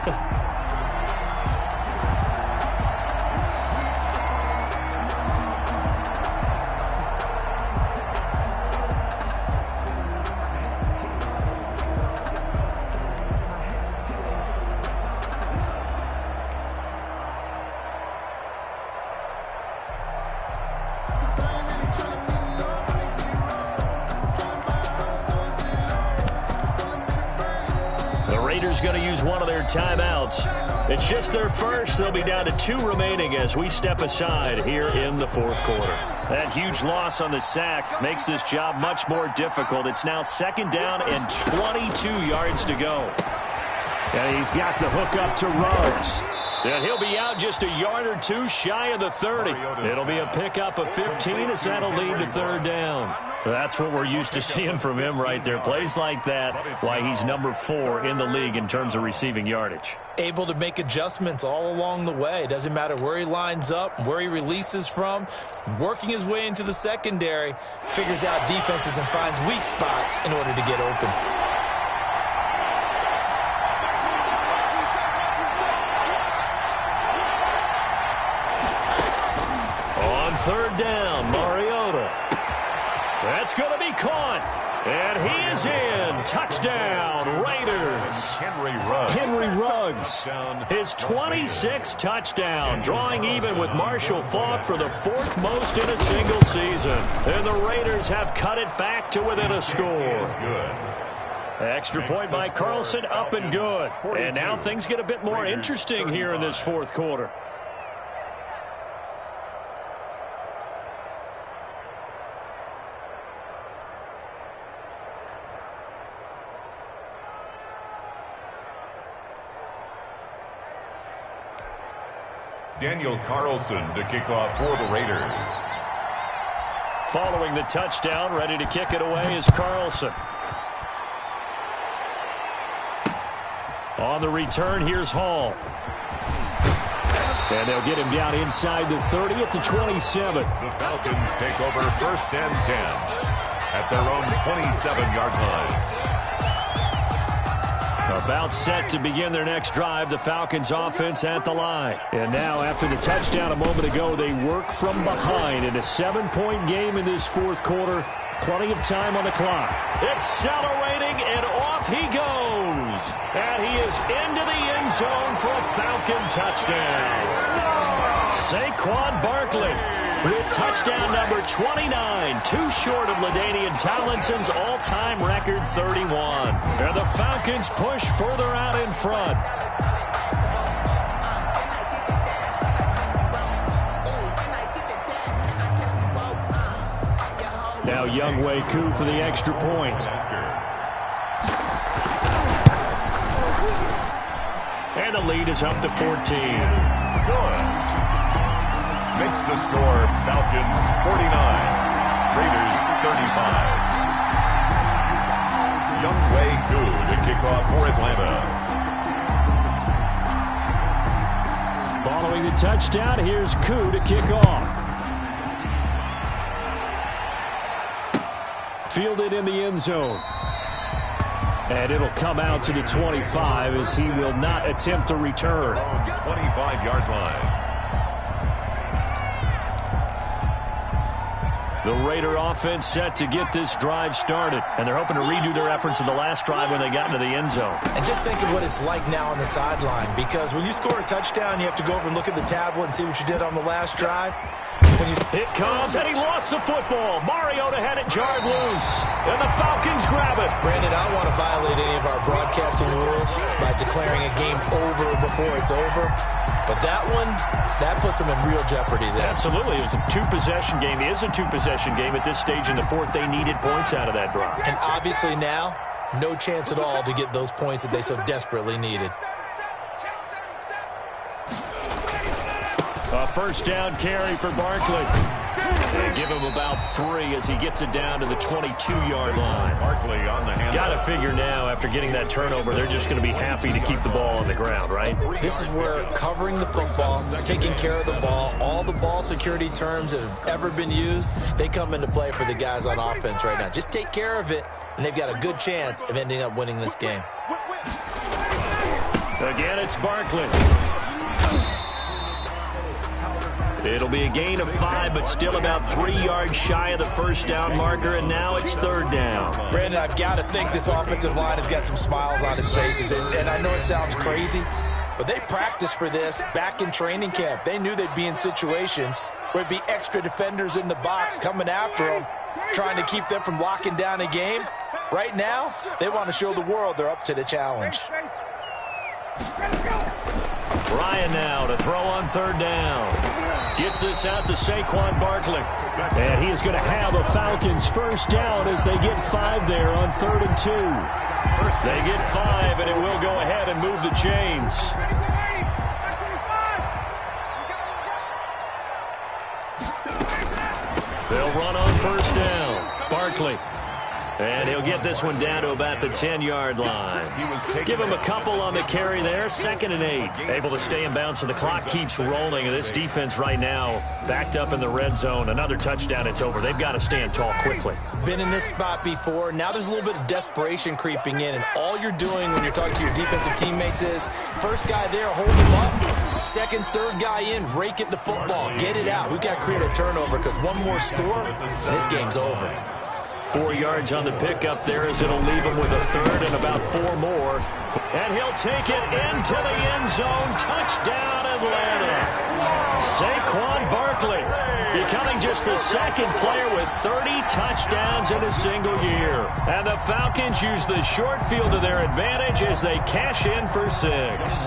Speaker 1: is going to use one of their timeouts. It's just their first. They'll be down to 2 remaining as we step aside here in the fourth quarter. That huge loss on the sack makes this job much more difficult. It's now 2nd down and 22 yards to go.
Speaker 3: And he's got the hook up to Ruggs.
Speaker 1: And he'll be out just a yard or 2 shy of the 30. It'll be a pickup of 15 as that'll lead to 3rd down. That's what we're used to seeing from him right there. Plays like that, why he's number 4 in the league in terms of receiving yardage.
Speaker 4: Able to make adjustments all along the way. Doesn't matter where he lines up, where he releases from. Working his way into the secondary. Figures out defenses and finds weak spots in order to get open.
Speaker 1: On 3rd down, Mariota. That's going to be caught. And he is in. Touchdown, Raiders.
Speaker 2: Henry
Speaker 1: Ruggs. His 26th touchdown, drawing even with Marshall Faulk for the 4th most in a single season. And the Raiders have cut it back to within a score. Extra point by Carlson, up and good. And now things get a bit more interesting here in this fourth quarter.
Speaker 2: Daniel Carlson to kick off for the Raiders.
Speaker 1: Following the touchdown, ready to kick it away is Carlson. On the return, here's Hall. And they'll get him down inside the 30 at the 27.
Speaker 2: The Falcons take over 1st and 10 at their own 27-yard line.
Speaker 1: About set to begin their next drive, the Falcons offense at the line. And now, after the touchdown a moment ago, they work from behind in a 7-point game in this fourth quarter. Plenty of time on the clock. Accelerating, and off he goes. And he is into the end zone for a Falcon touchdown. Saquon Barkley with touchdown number 29, too short of LaDainian Tomlinson's all-time record 31. And the Falcons push further out in front. Now Younghoe Koo for the extra point. And the lead is up to 14.
Speaker 2: Good. Makes the score Falcons 49, Raiders 35. Younghoe Koo to kick off for Atlanta.
Speaker 1: Following the touchdown, here's Koo to kick off. Fielded in the end zone. And it'll come out to the 25 as he will not attempt to return.
Speaker 2: 25-yard line.
Speaker 1: The Raider offense set to get this drive started. And they're hoping to redo their efforts in the last drive when they got into the end zone.
Speaker 4: And just think of what it's like now on the sideline. Because when you score a touchdown, you have to go over and look at the tablet and see what you did on the last drive.
Speaker 1: It comes, and he lost the football. Mariota had it jarred loose. And the Falcons grab it.
Speaker 4: Brandon, I don't want to violate any of our broadcasting rules by declaring a game over before it's over. But that one, that puts them in real jeopardy there.
Speaker 1: Absolutely. It was a two-possession game. It is a two-possession game at this stage in the fourth. They needed points out of that drive.
Speaker 4: And obviously now, no chance at all to get those points that they so desperately needed.
Speaker 1: A first down carry for Barkley. They give him about 3 as he gets it down to the 22-yard line.
Speaker 2: Barkley on the hand.
Speaker 1: Got to figure now, after getting that turnover, they're just going to be happy to keep the ball on the ground, right?
Speaker 4: This is where covering the football, taking care of the ball, all the ball security terms that have ever been used, they come into play for the guys on offense right now. Just take care of it, and they've got a good chance of ending up winning this game.
Speaker 1: Again, it's Barkley. It'll be a gain of 5, but still about 3 yards shy of the first down marker, and now it's third down.
Speaker 4: Brandon, I've got to think this offensive line has got some smiles on its faces, and I know it sounds crazy, but they practiced for this back in training camp. They knew they'd be in situations where it'd be extra defenders in the box coming after them, trying to keep them from locking down a game. Right now, they want to show the world they're up to the challenge.
Speaker 1: Ryan now to throw on third down. Gets this out to Saquon Barkley. And he is going to have a Falcons first down as they get 5 there on 3rd and 2. They get 5, and it will go ahead and move the chains. They'll run on first down. Barkley. And he'll get this one down to about the 10-yard line. Give him a couple on the carry there. 2nd and 8. Able to stay in bounds, so the clock keeps rolling. And this defense right now backed up in the red zone. Another touchdown, it's over. They've got to stand tall quickly.
Speaker 4: Been in this spot before. Now there's a little bit of desperation creeping in. And all you're doing when you're talking to your defensive teammates is, first guy there, hold him up. Second, third guy in, rake at the football. Get it out. We've got to create a turnover because one more score, and this game's over.
Speaker 1: 4 yards on the pickup there as it'll leave him with a 3rd and about 4 more. And he'll take it into the end zone. Touchdown, Atlanta. Saquon Barkley becoming just the 2nd player with 30 touchdowns in a single year. And the Falcons use the short field to their advantage as they cash in for 6.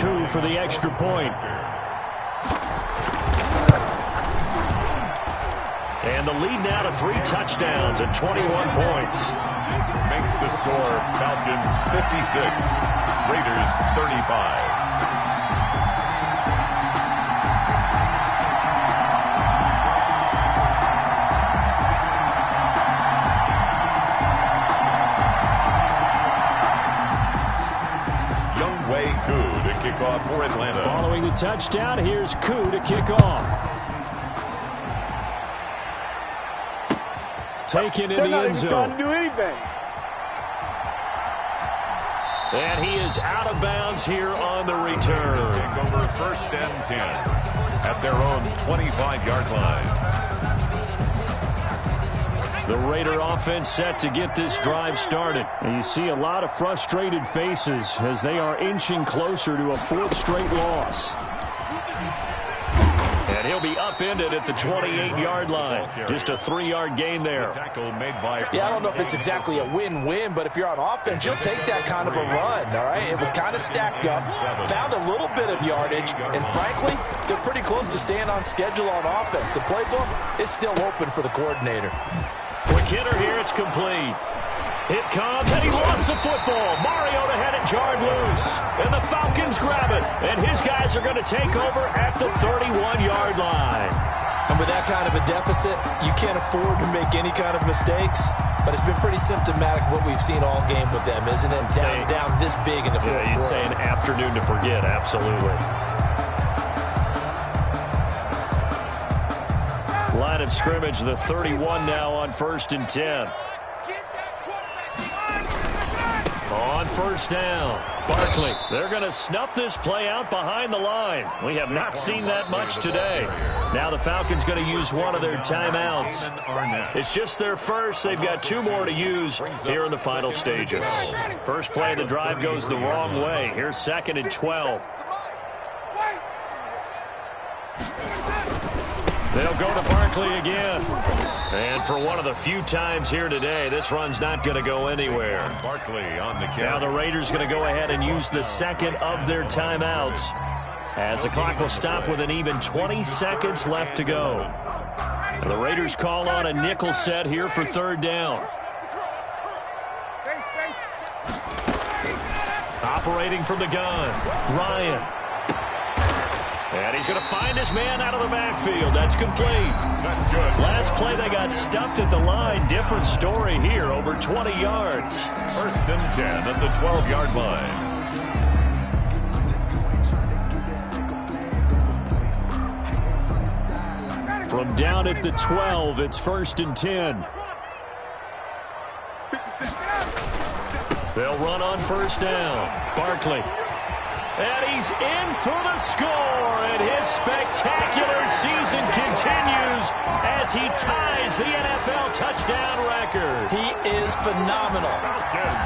Speaker 1: Koo for the extra point. And the lead now to 3 touchdowns and 21 points.
Speaker 2: Makes the score Falcons 56, Raiders 35. Younghoe Koo to kick off for Atlanta.
Speaker 1: Following the touchdown, here's Koo to kick off. Taken in the end zone.
Speaker 5: Trying to do anything.
Speaker 1: And he is out of bounds here on the return.
Speaker 2: Take over 1st and 10 at their own 25-yard line.
Speaker 1: The Raider offense set to get this drive started. And you see a lot of frustrated faces as they are inching closer to a 4th straight loss. And he'll be upended at the 28-yard line. Just a 3-yard gain there.
Speaker 4: Yeah, I don't know if it's exactly a win-win, but if you're on offense, you'll take that kind of a run, all right? It was kind of stacked up, found a little bit of yardage, and frankly, they're pretty close to staying on schedule on offense. The playbook is still open for the coordinator.
Speaker 1: Quick hitter here, it's complete. It comes, and he lost the football. Mariota had it jarred loose, and the Falcons grab it. And his guys are going to take over at the 31-yard line.
Speaker 4: And with that kind of a deficit, you can't afford to make any kind of mistakes. But it's been pretty symptomatic of what we've seen all game with them, isn't it? Down this big in the fourth quarter.
Speaker 1: You'd say an afternoon to forget, absolutely. Line of scrimmage, the 31 now on 1st and 10. On first down, Barkley. They're going to snuff this play out behind the line. We have not seen that much today. Now the Falcons going to use one of their timeouts. It's just their first. They've got 2 more to use here in the final stages. First play of the drive goes the wrong way. Here's 2nd and 12. They'll go to Barkley again. And for one of the few times here today, this run's not going to go anywhere.
Speaker 2: Barkley on the carry.
Speaker 1: Now the Raiders going to go ahead and use the 2nd of their timeouts as the clock will stop with an even 20 seconds left to go. And the Raiders call on a nickel set here for 3rd down. Operating from the gun, Ryan. And he's going to find his man out of the backfield. That's complete.
Speaker 2: That's good.
Speaker 1: Last play, they got stuffed at the line. Different story here, over 20 yards.
Speaker 2: 1st and 10 at the 12-yard line.
Speaker 1: From down at the 12, it's 1st and 10. They'll run on first down. Barkley. And he's in for the score, and his spectacular season continues as he ties the NFL touchdown record.
Speaker 4: He is phenomenal.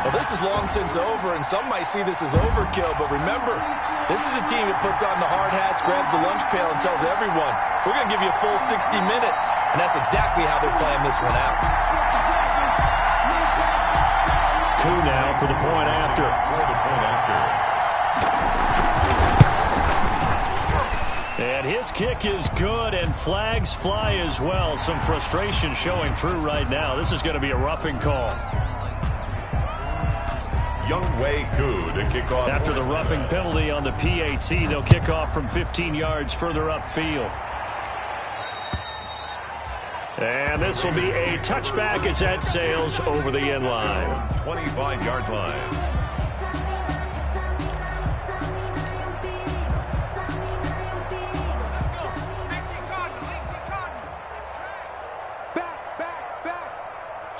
Speaker 4: Well, this is long since over, and some might see this as overkill, but remember, this is a team that puts on the hard hats, grabs the lunch pail, and tells everyone, we're going to give you a full 60 minutes, and that's exactly how they're playing this one out.
Speaker 1: Koo now for the point after. And his kick is good, and flags fly as well. Some frustration showing through right now. This is going to be a roughing call.
Speaker 2: Younghoe Koo to kick off.
Speaker 1: After the roughing penalty on the PAT, they'll kick off from 15 yards further upfield. And this will be a touchback as that sails over the end line.
Speaker 2: 25-yard line.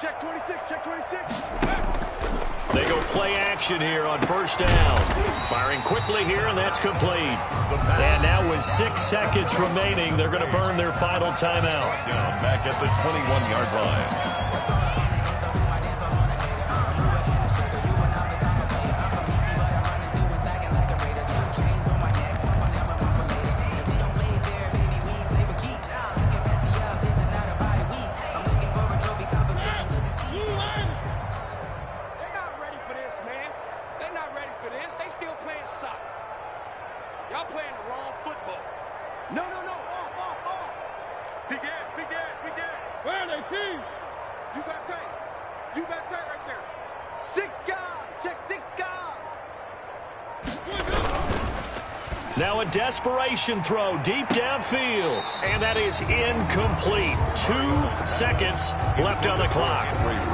Speaker 5: Check 26, check 26.
Speaker 1: They go play action here on first down. Firing quickly here, and that's complete. And now with 6 seconds remaining, they're going to burn their final timeout.
Speaker 2: Back at the 21-yard line.
Speaker 5: Y'all playing the wrong football. No. Off. Big ass. Where are they, team? You got tight right there. 6 guys. Check 6 guys.
Speaker 1: Now a desperation throw deep downfield. And that is incomplete. 2 seconds left on the clock.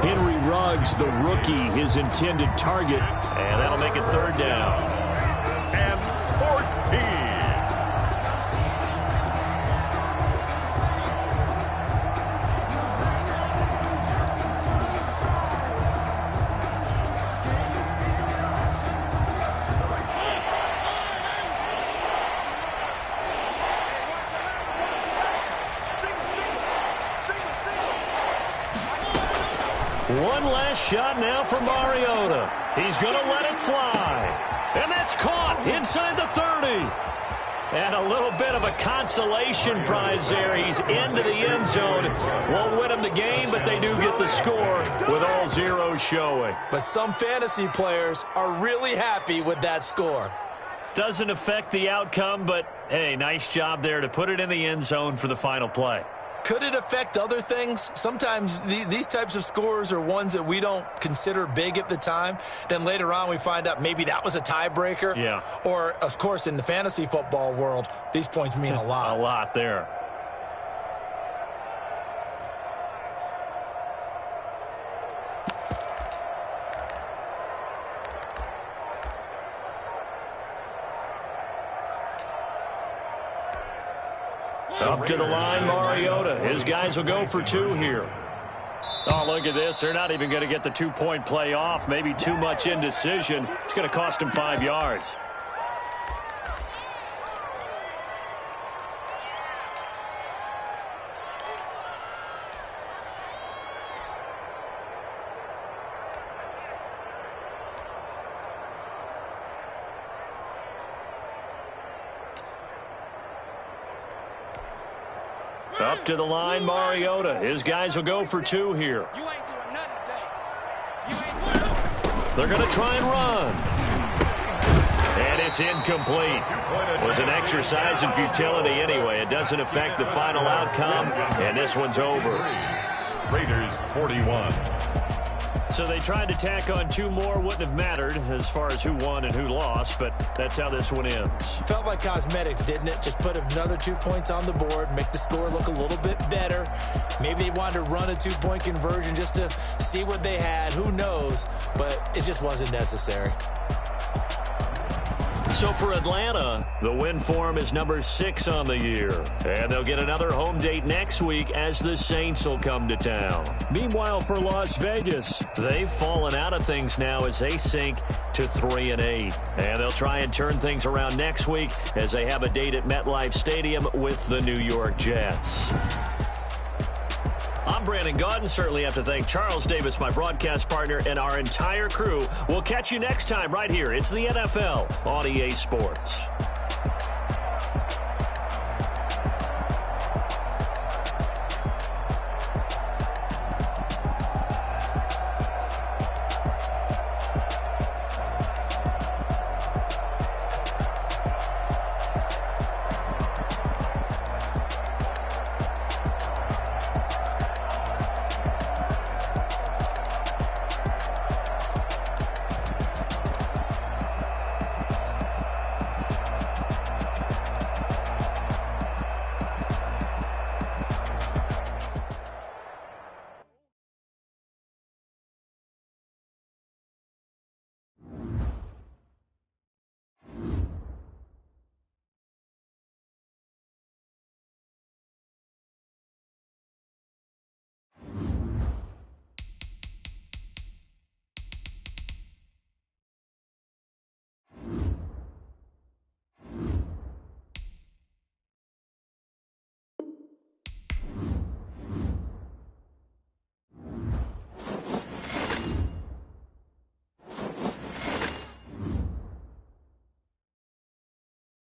Speaker 1: Henry Ruggs, the rookie, his intended target. And that'll make it 3rd down.
Speaker 2: And 14.
Speaker 1: One last shot now for Mariota. He's going to let it fly. And that's caught inside the 30. And a little bit of a consolation prize there. He's into the end zone. Won't win him the game, but they do get the score with all zeros showing.
Speaker 4: But some fantasy players are really happy with that score.
Speaker 1: Doesn't affect the outcome, but, hey, nice job there to put it in the end zone for the final play.
Speaker 4: Could it affect other things? Sometimes these types of scores are ones that we don't consider big at the time. Then later on we find out maybe that was a tiebreaker.
Speaker 1: Yeah.
Speaker 4: Or, of course, in the fantasy football world, these points mean a lot.
Speaker 1: A lot there. Up to the line, Mariota. His guys will go for 2 here. Oh, look at this. They're not even going to get the 2-point play off. Maybe too much indecision. It's going to cost him 5 yards. Up to the line, Mariota. His guys will go for 2 here.
Speaker 5: You ain't doing nothing today.
Speaker 1: They're going to try and run. And it's incomplete. It was an exercise in futility anyway. It doesn't affect the final outcome, and this one's over.
Speaker 2: Raiders 41.
Speaker 1: So they tried to tack on 2 more. Wouldn't have mattered as far as who won and who lost, but that's how this one ends.
Speaker 4: Felt like cosmetics, didn't it? Just put another 2 points on the board, make the score look a little bit better. Maybe they wanted to run a 2-point conversion just to see what they had. Who knows? But it just wasn't necessary.
Speaker 1: So for Atlanta, the win form is number 6 on the year. And they'll get another home date next week as the Saints will come to town. Meanwhile, for Las Vegas, they've fallen out of things now as they sink to 3-8. And they'll try and turn things around next week as they have a date at MetLife Stadium with the New York Jets. I'm Brandon Gaudin. Certainly have to thank Charles Davis, my broadcast partner, and our entire crew. We'll catch you next time right here. It's the NFL on EA Sports.